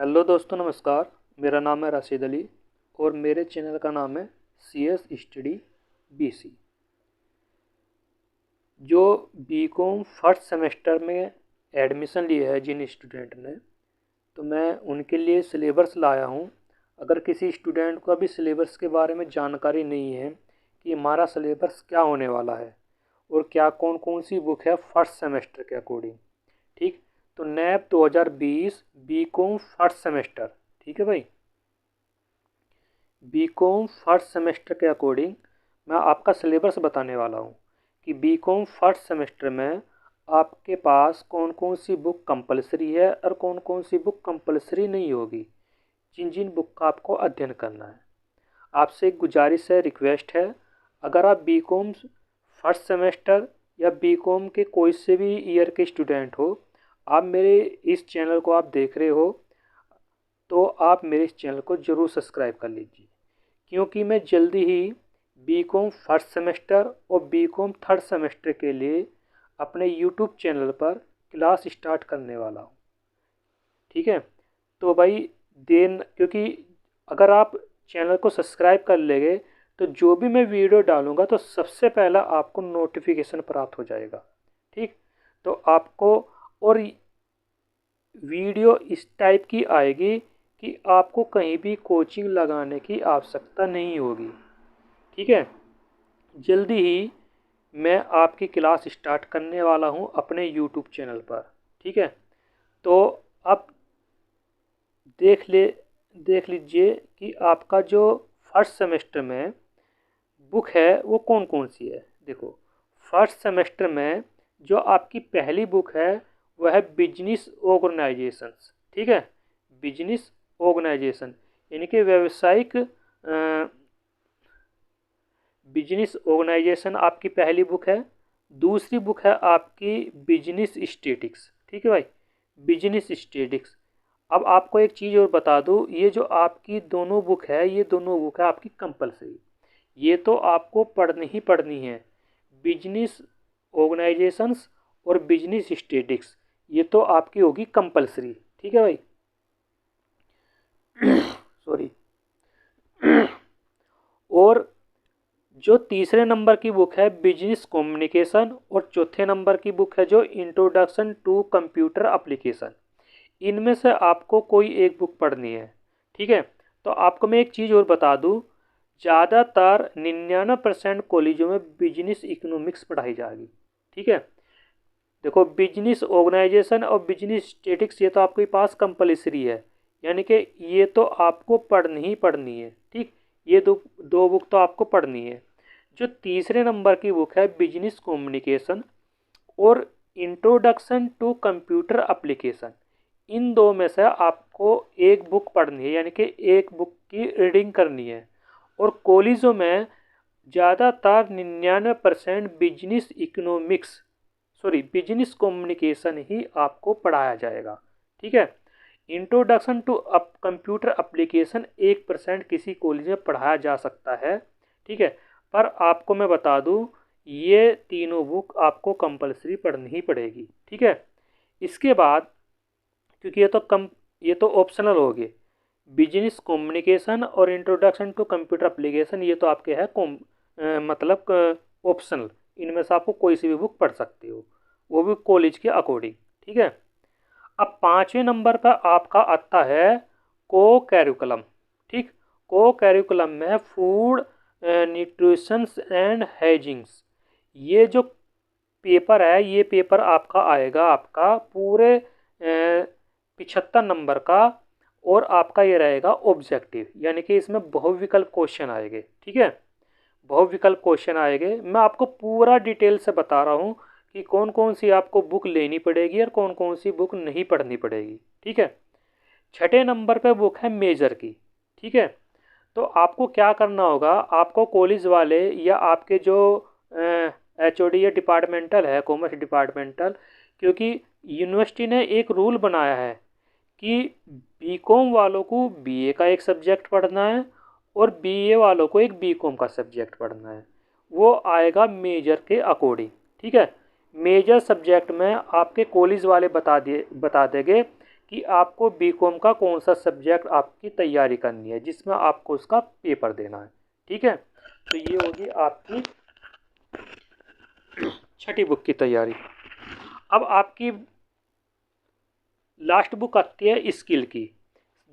Hello दोस्तों, नमस्कार। मेरा नाम है राशिद अली और मेरे चैनल का नाम है CS स्टडी BC। जो बीकॉम फर्स्ट सेमेस्टर में एडमिशन लिया है जिन स्टूडेंट ने, तो मैं उनके लिए सिलेबस लाया हूँ। अगर किसी स्टूडेंट को अभी सिलेबस के बारे में जानकारी नहीं है कि हमारा सिलेबस क्या होने वाला है और क्या कौन कौन सी बुक है फर्स्ट सेमेस्टर के अकॉर्डिंग, ठीक, तो नैप 2020 बीकॉम फर्स्ट सेमेस्टर, ठीक है भाई। बीकॉम फर्स्ट सेमेस्टर के अकॉर्डिंग मैं आपका सिलेबस बताने वाला हूँ कि बीकॉम फर्स्ट सेमेस्टर में आपके पास कौन कौन सी बुक कंपलसरी है और कौन कौन सी बुक कंपलसरी नहीं होगी, जिन जिन बुक का आपको अध्ययन करना है। आपसे एक गुजारिश है, रिक्वेस्ट है, अगर आप बीकॉम फर्स्ट सेमेस्टर या बीकॉम के कोई से भी ईयर के स्टूडेंट हो, आप मेरे इस चैनल को आप देख रहे हो, तो आप मेरे इस चैनल को ज़रूर सब्सक्राइब कर लीजिए, क्योंकि मैं जल्दी ही बीकॉम फर्स्ट सेमेस्टर और बीकॉम थर्ड सेमेस्टर के लिए अपने यूट्यूब चैनल पर क्लास स्टार्ट करने वाला हूँ, ठीक है। तो भाई क्योंकि अगर आप चैनल को सब्सक्राइब कर लेंगे तो जो भी मैं वीडियो डालूंगा तो सबसे पहला आपको नोटिफिकेशन प्राप्त हो जाएगा, ठीक। तो आपको और वीडियो इस टाइप की आएगी कि आपको कहीं भी कोचिंग लगाने की आवश्यकता नहीं होगी, ठीक है। जल्दी ही मैं आपकी क्लास स्टार्ट करने वाला हूं अपने यूट्यूब चैनल पर, ठीक है। तो अब देख लीजिए कि आपका जो फर्स्ट सेमेस्टर में बुक है वो कौन कौन सी है। देखो, फर्स्ट सेमेस्टर में जो आपकी पहली बुक है वह है बिजनेस ऑर्गेनाइजेशंस, ठीक है। बिजनेस ऑर्गेनाइजेशन यानी कि व्यावसायिक बिजनेस ऑर्गेनाइजेशन आपकी पहली बुक है। दूसरी बुक है आपकी बिजनेस स्टेटिक्स, ठीक है भाई, बिजनेस स्टेटिक्स। अब आपको एक चीज़ और बता दूँ, ये जो आपकी दोनों बुक है, ये दोनों बुक है आपकी कंपलसरी, ये तो आपको पढ़नी ही पढ़नी है। बिजनेस ऑर्गेनाइजेशंस और बिजनेस स्टेटिक्स ये तो आपकी होगी कंपलसरी, ठीक है भाई। सॉरी। और जो तीसरे नंबर की बुक है बिजनेस कम्युनिकेशन और चौथे नंबर की बुक है जो इंट्रोडक्शन टू कंप्यूटर एप्लीकेशन, इनमें से आपको कोई एक बुक पढ़नी है, ठीक है। तो आपको मैं एक चीज़ और बता दूं, ज़्यादातर 99% कॉलेजों में बिजनेस इकोनॉमिक्स पढ़ाई जाएगी, ठीक है। देखो, बिजनेस ऑर्गेनाइजेशन और बिजनेस स्टेटिक्स ये तो आपके पास कंपलसरी है, यानी कि ये तो आपको पढ़नी ही पढ़नी है, ठीक। ये दो बुक तो आपको पढ़नी है। जो तीसरे नंबर की बुक है बिजनेस कम्युनिकेशन और इंट्रोडक्शन टू कंप्यूटर एप्लीकेशन, इन दो में से आपको एक बुक पढ़नी है, यानी कि एक बुक की रीडिंग करनी है। और कॉलेजों में ज़्यादातर 99% business economics, sorry, business communication ही आपको पढ़ाया जाएगा, ठीक है। इंट्रोडक्शन टू कंप्यूटर एप्लीकेशन 1% किसी कॉलेज में पढ़ाया जा सकता है, ठीक है। पर आपको मैं बता दूं, ये तीनों बुक आपको कंपलसरी पढ़नी ही पड़ेगी, ठीक है। इसके बाद, क्योंकि ये तो ऑप्शनल हो गए, बिजनेस कम्युनिकेशन और इंट्रोडक्शन टू कंप्यूटर एप्लीकेशन ये तो आपके है मतलब ऑप्शनल, इनमें से आपको कोई सी भी बुक पढ़ सकते हो, वो भी कॉलेज के अकॉर्डिंग, ठीक है। अब पाँचवें नंबर पर आपका आता है को कैरिकुलम, ठीक। को कैरिकुलम में फूड न्यूट्रिशंस एंड हाइजीन्स, ये जो पेपर है, ये पेपर आपका आएगा आपका पूरे 75 नंबर का, और आपका ये रहेगा ऑब्जेक्टिव, यानी कि इसमें बहुविकल्प क्वेश्चन आएंगे, ठीक है। बहुविकल्प क्वेश्चन आएंगे। मैं आपको पूरा डिटेल से बता रहा हूँ कि कौन कौन सी आपको बुक लेनी पड़ेगी और कौन कौन सी बुक नहीं पढ़नी पड़ेगी, ठीक है। छठे नंबर पे बुक है मेजर की, ठीक है। तो आपको क्या करना होगा, आपको कॉलेज वाले या आपके जो HOD या डिपार्टमेंटल है, कॉमर्स डिपार्टमेंटल, क्योंकि यूनिवर्सिटी ने एक रूल बनाया है कि बीकॉम वालों को BA का एक सब्जेक्ट पढ़ना है और BA वालों को एक बीकॉम का सब्जेक्ट पढ़ना है, वो आएगा मेजर के अकॉर्डिंग, ठीक है। मेजर सब्जेक्ट में आपके कॉलेज वाले बता देंगे कि आपको बीकॉम का कौन सा सब्जेक्ट आपकी तैयारी करनी है जिसमें आपको उसका पेपर देना है। ठीक है, तो ये होगी आपकी छठी बुक की तैयारी। अब आपकी लास्ट बुक आती है स्किल की,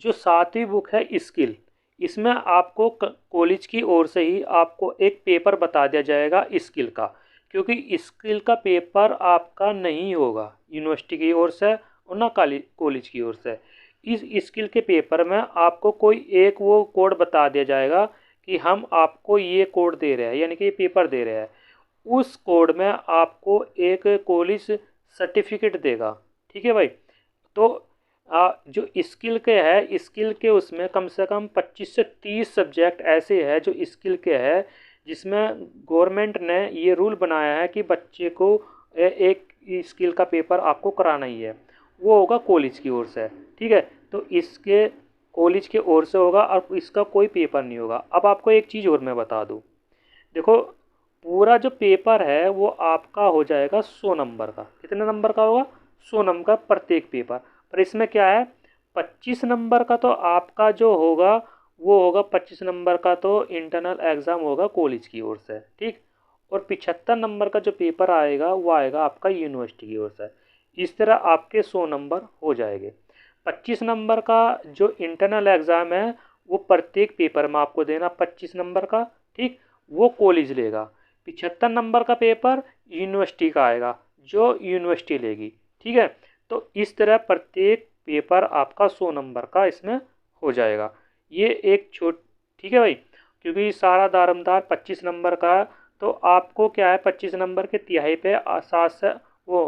जो 7वीं बुक है स्किल। इसमें आपको कॉलेज की ओर से ही आपको एक पेपर बता दिया जाएगा स्किल का, क्योंकि स्किल का पेपर आपका नहीं होगा यूनिवर्सिटी की ओर से और ना कॉलेज की ओर से। इस स्किल के पेपर में आपको कोई एक वो कोड बता दिया जाएगा कि हम आपको ये कोड दे रहे हैं, यानी कि ये पेपर दे रहे हैं। उस कोड में आपको एक कॉलेज सर्टिफिकेट देगा। ठीक है भाई। तो जो स्किल के है, स्किल के उसमें कम से कम 25 से 30 सब्जेक्ट ऐसे हैं जो स्किल के है, जिसमें गवर्नमेंट ने ये रूल बनाया है कि बच्चे को एक स्किल का पेपर आपको कराना ही है। वो होगा कॉलेज की ओर से। ठीक है, तो इसके कॉलेज की ओर से होगा और इसका कोई पेपर नहीं होगा। अब आपको एक चीज़ और मैं बता दूँ, देखो पूरा जो पेपर है वो आपका हो जाएगा 100 नंबर का। कितने नंबर का होगा? 100 नंबर का प्रत्येक पेपर। पर इसमें क्या है, 25 नंबर का तो आपका जो होगा वो होगा 25 नंबर का तो इंटरनल एग्ज़ाम होगा कॉलेज की ओर से। ठीक, और 75 नंबर का जो पेपर आएगा वो आएगा आपका यूनिवर्सिटी की ओर से। इस तरह आपके 100 नंबर हो जाएंगे। 25 नंबर का जो इंटरनल एग्ज़ाम है वो प्रत्येक पेपर में आपको देना 25 नंबर का। ठीक, वो कॉलेज लेगा। 75 नंबर का पेपर यूनिवर्सिटी का आएगा, जो यूनिवर्सिटी लेगी। ठीक है, तो इस तरह प्रत्येक पेपर आपका 100 नंबर का इसमें हो जाएगा। ये एक ठीक है भाई, क्योंकि सारा दारमदार 25 नंबर का, तो आपको क्या है 25 नंबर के तिहाई पे 7 से वो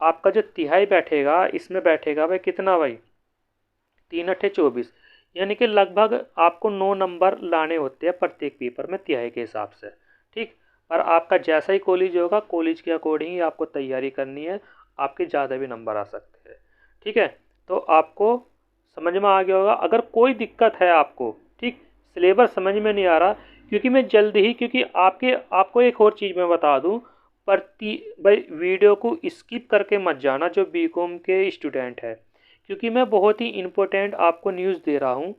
आपका जो तिहाई बैठेगा इसमें बैठेगा भाई कितना भाई, 3 अट्ठे 24, यानी कि लगभग आपको 9 नंबर लाने होते हैं प्रत्येक पेपर में तिहाई के हिसाब से। ठीक, और आपका जैसा ही कॉलेज होगा कॉलेज के अकॉर्डिंग ही आपको तैयारी करनी है, आपके ज़्यादा भी नंबर आ सकते हैं। ठीक है, तो आपको समझ में आ गया होगा। अगर कोई दिक्कत है आपको, ठीक, सिलेबस समझ में नहीं आ रहा, क्योंकि मैं जल्द ही, क्योंकि आपको एक और चीज़ मैं बता दूँ, भाई वीडियो को स्किप करके मत जाना जो बीकॉम के स्टूडेंट है, क्योंकि मैं बहुत ही इम्पोर्टेंट आपको न्यूज़ दे रहा हूँ।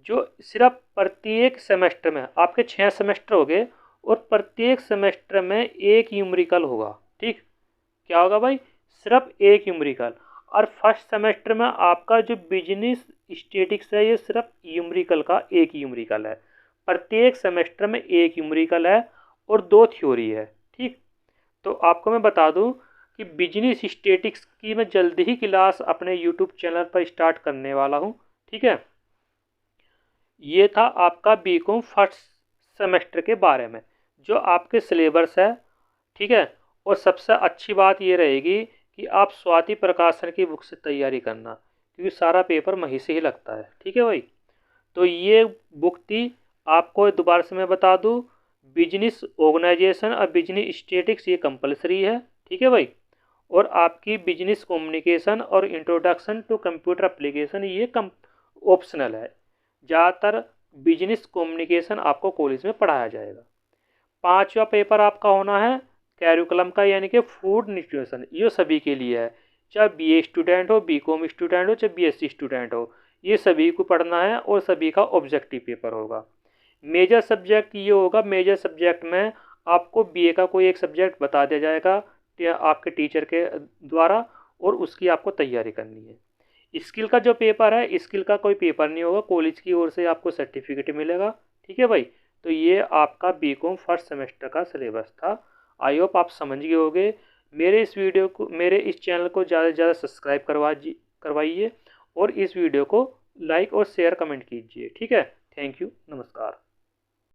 जो सिर्फ प्रत्येक सेमेस्टर में आपके 6 सेमेस्टर हो गए और प्रत्येक सेमेस्टर में एक न्यूमेरिकल होगा। ठीक, क्या होगा भाई, सिर्फ एक न्यूमेरिकल। और फर्स्ट सेमेस्टर में आपका जो बिजनेस स्टैटिस्टिक्स है ये सिर्फ न्यूमेरिकल का एक न्यूमेरिकल है। प्रत्येक सेमेस्टर में एक न्यूमेरिकल है और 2 थ्योरी है। ठीक, तो आपको मैं बता दूं कि बिजनेस स्टैटिस्टिक्स की मैं जल्दी ही क्लास अपने यूट्यूब चैनल पर स्टार्ट करने वाला हूं। ठीक है, ये था आपका बीकॉम फर्स्ट सेमेस्टर के बारे में जो आपके सिलेबस है। ठीक है, और सबसे अच्छी बात ये रहेगी कि आप स्वाति प्रकाशन की बुक से तैयारी करना, क्योंकि सारा पेपर वहीं से ही लगता है। ठीक है भाई, तो ये बुक थी, आपको दोबारा से मैं बता दूं, बिजनेस ऑर्गेनाइजेशन और बिजनेस स्टैटिस्टिक्स ये कंपलसरी है। ठीक है भाई, और आपकी बिजनेस कम्युनिकेशन और इंट्रोडक्शन टू कंप्यूटर एप्लीकेशन ये ऑप्शनल है। ज़्यादातर बिजनेस कम्युनिकेशन आपको कॉलेज में पढ़ाया जाएगा। 5वां पेपर आपका होना है कैरिकुलम का, यानी कि फूड न्यूट्रिशन। ये सभी के लिए है, चाहे बीए स्टूडेंट हो, बीकॉम स्टूडेंट हो, चाहे बीएससी स्टूडेंट हो, ये सभी को पढ़ना है और सभी का ऑब्जेक्टिव पेपर होगा। मेजर सब्जेक्ट ये होगा, मेजर सब्जेक्ट में आपको बीए का कोई एक सब्जेक्ट बता दिया जाएगा आपके टीचर के द्वारा, और उसकी आपको तैयारी करनी है। स्किल का जो पेपर है, स्किल का कोई पेपर नहीं होगा, कॉलेज की ओर से आपको सर्टिफिकेट मिलेगा। ठीक है भाई, तो ये आपका बीकॉम फर्स्ट सेमेस्टर का सिलेबस था। आई होप आप समझ गए होंगे। मेरे इस चैनल को ज़्यादा से ज़्यादा सब्सक्राइब करवाइए और इस वीडियो को लाइक और शेयर कमेंट कीजिए। ठीक है, थैंक यू, नमस्कार।